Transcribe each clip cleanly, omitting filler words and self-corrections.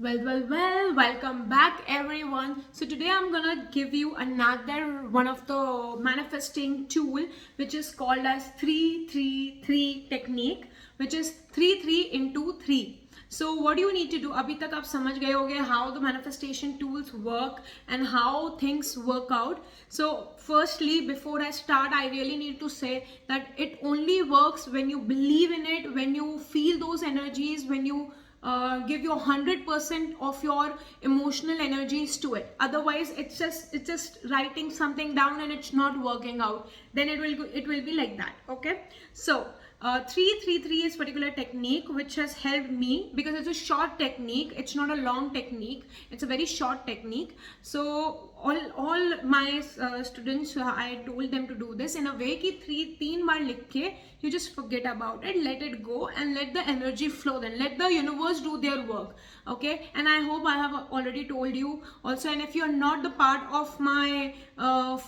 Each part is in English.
Well, welcome back everyone. So today I'm gonna give you another one of the manifesting tool which is called as 333 technique, which is 3 into 3. So what do you need to do? अभी तक आप समझ गए होंगे how the manifestation tools work and how things work out. So firstly, before I start, I really need to say that it only works when you believe in it, when you feel those energies, when you give your 100% of your emotional energies to it. Otherwise it's just writing something down and it's not working out. Then it will be like that. Okay, so 333 is particular technique which has helped me because it's a short technique, it's not a long technique, it's a very short technique. So all my students, I told them to do this in a way कि तीन बार लिख के you just forget about it, let it go and let the energy flow, then let the universe do their work. Okay, and I hope I have already told you also. And if you are not the part of my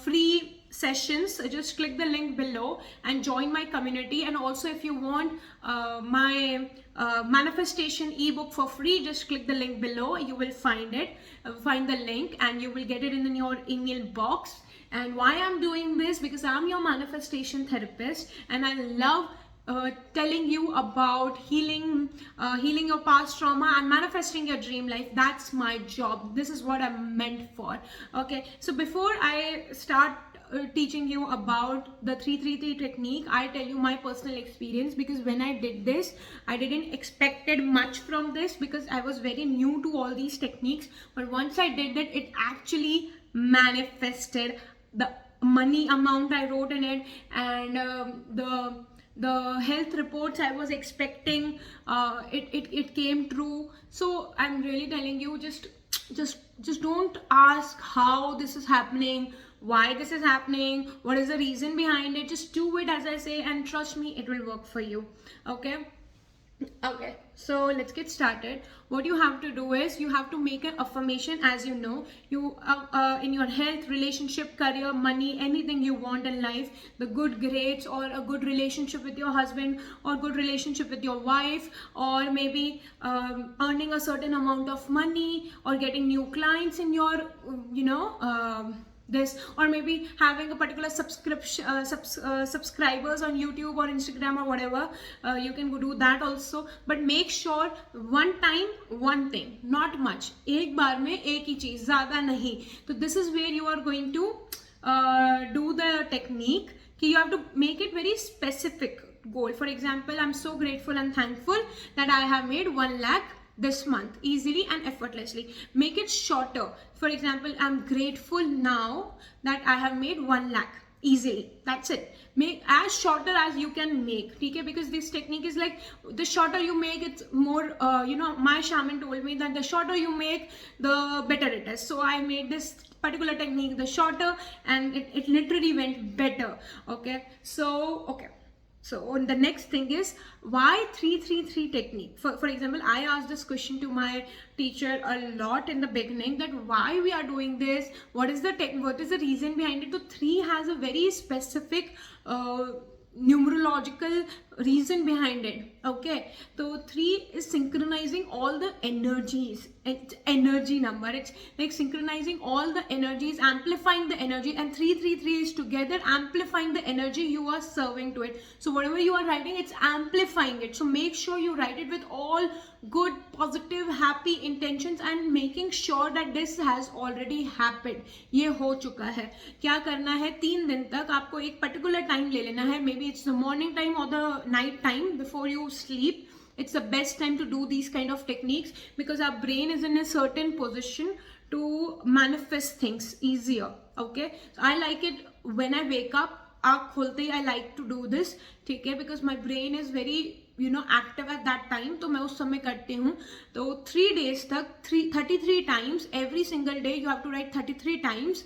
free sessions, just click the link below and join my community. And also if you want my manifestation ebook for free, just click the link below, you will find it, find the link and you will get it in your email box. And why I'm doing this, because I'm your manifestation therapist and I love telling you about healing your past trauma and manifesting your dream life. That's my job, this is what I'm meant for. Okay, so before I start teaching you about the 333 technique, I tell you my personal experience, because when I did this I didn't expected much from this because I was very new to all these techniques. But once I did that, it actually manifested the money amount I wrote in it, and the health reports I was expecting, it came true. So I'm really telling you, just don't ask how this is happening, why this is happening, what is the reason behind it. Just do it as I say and trust me, it will work for you. Okay, so let's get started. What you have to do is you have to make an affirmation. As you know, you in your health, relationship, career, money, anything you want in life, the good grades or a good relationship with your husband or good relationship with your wife, or maybe earning a certain amount of money or getting new clients in your this, or maybe having a particular subscription subscribers on YouTube or Instagram or whatever. You can do that also, but make sure one time one thing, not much, एक बार में एक ही चीज, ज़्यादा नहीं. So this is where you are going to do the technique कि you have to make it very specific goal. For example, I'm so grateful and thankful that I have made 1 lakh this month easily and effortlessly. Make it shorter. For example, I'm grateful now that I have made 1 lakh easily. That's it. Make as shorter as you can make. Okay, because this technique is like, the shorter you make, it's more my shaman told me that the shorter you make, the better it is. So I made this particular technique the shorter, and it literally went better. Okay, so the next thing is, why 333 technique? For example, I asked this question to my teacher a lot in the beginning, that why we are doing this, what is the reason behind it. So 3 has a very specific numerological reason behind it. Okay, so 3 is synchronizing all the energies. It's energy number, it's like synchronizing all the energies, amplifying the energy, and 333 is together amplifying the energy you are serving to it. So whatever you are writing, it's amplifying it. So make sure you write it with all good, positive, happy intentions and making sure that this has already happened. ये हो चुका है. क्या करना है, 3 दिन तक आपको एक particular time ले लेना है. Maybe it's the morning time or the night time before you sleep. It's the best time to do these kind of techniques, because our brain is in a certain position to manifest things easier. Okay, so I like it when I wake up, आँख खोलते ही I like to do this. ठीक है, because my brain is very active at that time, तो मैं उस समय करती हूँ. तो 3 days तक 33 times every single day you have to write 33 times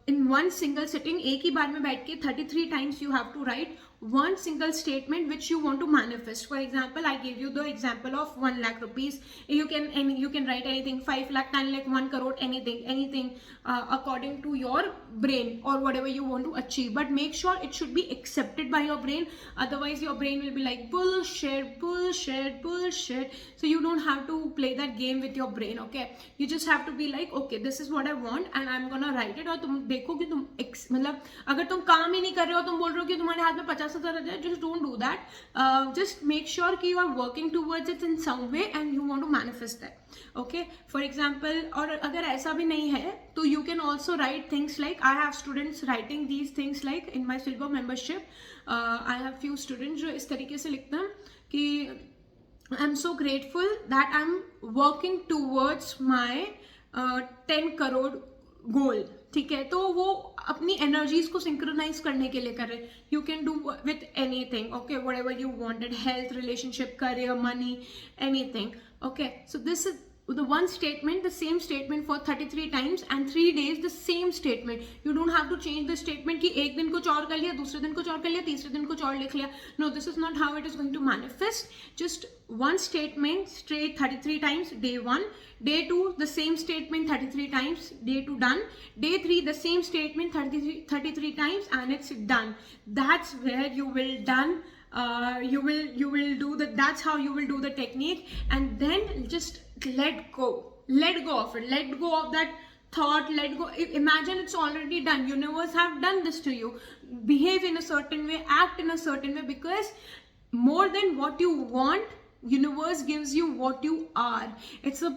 in one single sitting. एक ही बार में बैठ के 33 times you have to write one single statement which you want to manifest. For example, I gave you the example of 1 lakh rupees. You can write anything, 5 lakh, 10 lakh, 1 crore, anything according to your brain or whatever you want to achieve. But make sure it should be accepted by your brain. Otherwise, your brain will be like bullshit, bullshit, bullshit. So you don't have to play that game with your brain. Okay, you just have to be like, okay, this is what I want and I'm gonna write it. और तुम देखो कि तुम मतलब अगर तुम काम ही नहीं कर रहे हो, तुम बोल रहे हो कि तुम्हारे हाथ में 50,000 आ जाए, just don't do that. Just make sure कि you are working towards it in some way and you want to manifest that. Okay, for example, और अगर ऐसा भी नहीं है तो you can also write things like, I have students writing these things like in my silver membership. I have few students जो इस तरीके से लिखते हैं कि I'm so grateful that I'm working towards my 10 crore गोल. ठीक है, तो वो अपनी एनर्जीज को सिंक्रोनाइज करने के लिए कर रहे. You can do with anything. Okay, whatever you wanted, health, relationship, career, money, anything. Okay, so this is the one statement, the same statement for 33 times and 3 days the same statement. You don't have to change the statement कि एक दिन कुछ और कर लिया, दूसरे दिन कुछ और कर लिया, तीसरे दिन कुछ और लिख लिया. No, this is not how it is going to manifest. Just one statement straight 33 times, day 1. Day 2, the same statement 33 times, day 2 done. Day 3, the same statement 33 times and it's done. That's where you will done. You will do that. That's how you will do the technique, and then just let go of it, let go of that thought, let go. Imagine it's already done. Universe have done this to you. Behave in a certain way, act in a certain way, because more than what you want, universe gives you what you are. It's a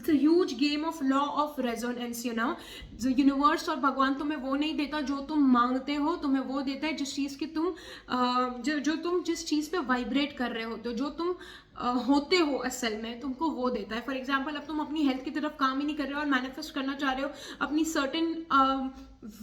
huge game of law of resonance, you know. The universe और भगवान तुम्हें वो नहीं देता जो तुम मांगते हो, तुम्हें वो देता है जिस चीज़ की तुम जो तुम जिस चीज़ पे वाइब्रेट कर रहे होते हो, जो तुम होते हो असल में, तुमको वो देता है. फॉर एग्जाम्पल, अब तुम अपनी हेल्थ की तरफ काम ही नहीं कर रहे हो और मैनिफेस्ट करना चाह रहे हो अपनी सर्टेन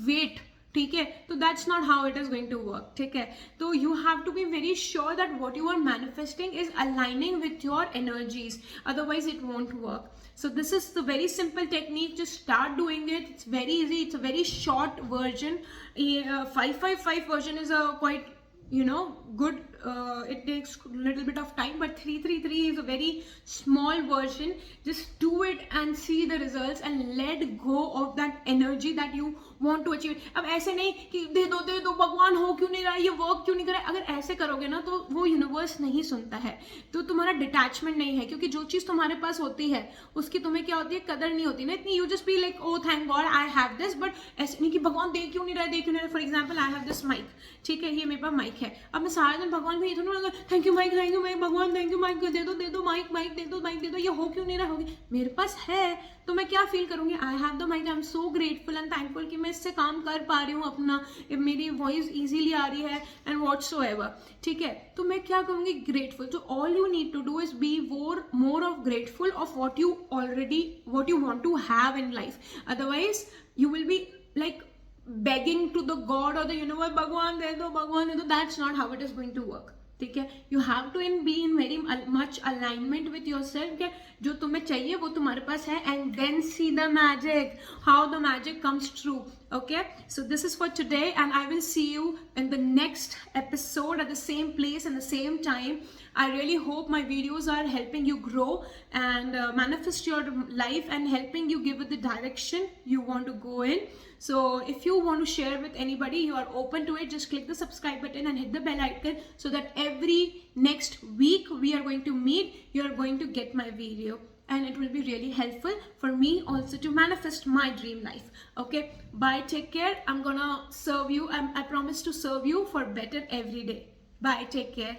वेट, ठीक है, तो that's not how it is going to work. ठीक है, तो you have to be very sure that what you are manifesting is aligning with your energies, otherwise it won't work. So this is the very simple technique. Just start doing it. It's very easy. It's a very short version. 555 version is a quite, you know, good. It takes a little bit of time, but 333 is a very small version. Just do it and see the results and let go of that energy that you want to achieve. अब ऐसे नहीं कि दे दो भगवान, हो क्यों नहीं रहा, ये वर्क क्यों नहीं कर रहा है. अगर ऐसे करोगे ना तो वो यूनिवर्स नहीं सुनता है, तो तुम्हारा डिटैचमेंट नहीं है, क्योंकि जो चीज़ तुम्हारे पास होती है उसकी तुम्हें क्या होती है, कदर नहीं होती ना इतनी. You just be like, oh thank God I have this, but ऐसे नहीं कि भगवान दे क्यों नहीं रहा. For example, I have this mic, ठीक है, ये मेरे पास माइक है. अब मैं सारा दिन भगवान को ये थोड़ा ना, थैंक यू माइक, भगवान थैंक यू माइक, दे दो माइक दे दो, ये हो क्यों नहीं रहा. होगी, मेरे पास है तो मैं क्या फील करूंगी. I have the mic, I am so grateful and thankful कि मैं इससे काम कर पा रही हूँ अपना, मेरी वॉइस इजीली आ रही है एंड व्हाटसोएवर. ठीक है, तो मैं क्या करूँगी, ग्रेटफुल. तो all you need to do is be more of grateful of what you want to have in life. Otherwise you will be like begging to the God or the universe, भगवान दे दो, भगवान दे दो. That's not how it is going to work. ठीक है, you have to be in very much alignment with yourself. क्या जो तुम्हें चाहिए वो तुम्हारे पास है, and then see the magic, how the magic comes true. Okay, so this is for today, and I will see you in the next episode at the same place and the same time. I really hope my videos are helping you grow and manifest your life and helping you give it the direction you want to go in. So if you want to share with anybody, you are open to it. Just click the subscribe button and hit the bell icon so that every next week we are going to meet, you are going to get my video, and it will be really helpful for me also to manifest my dream life. Okay, bye, take care. I'm gonna serve you. I promise to serve you for better every day. Bye, take care.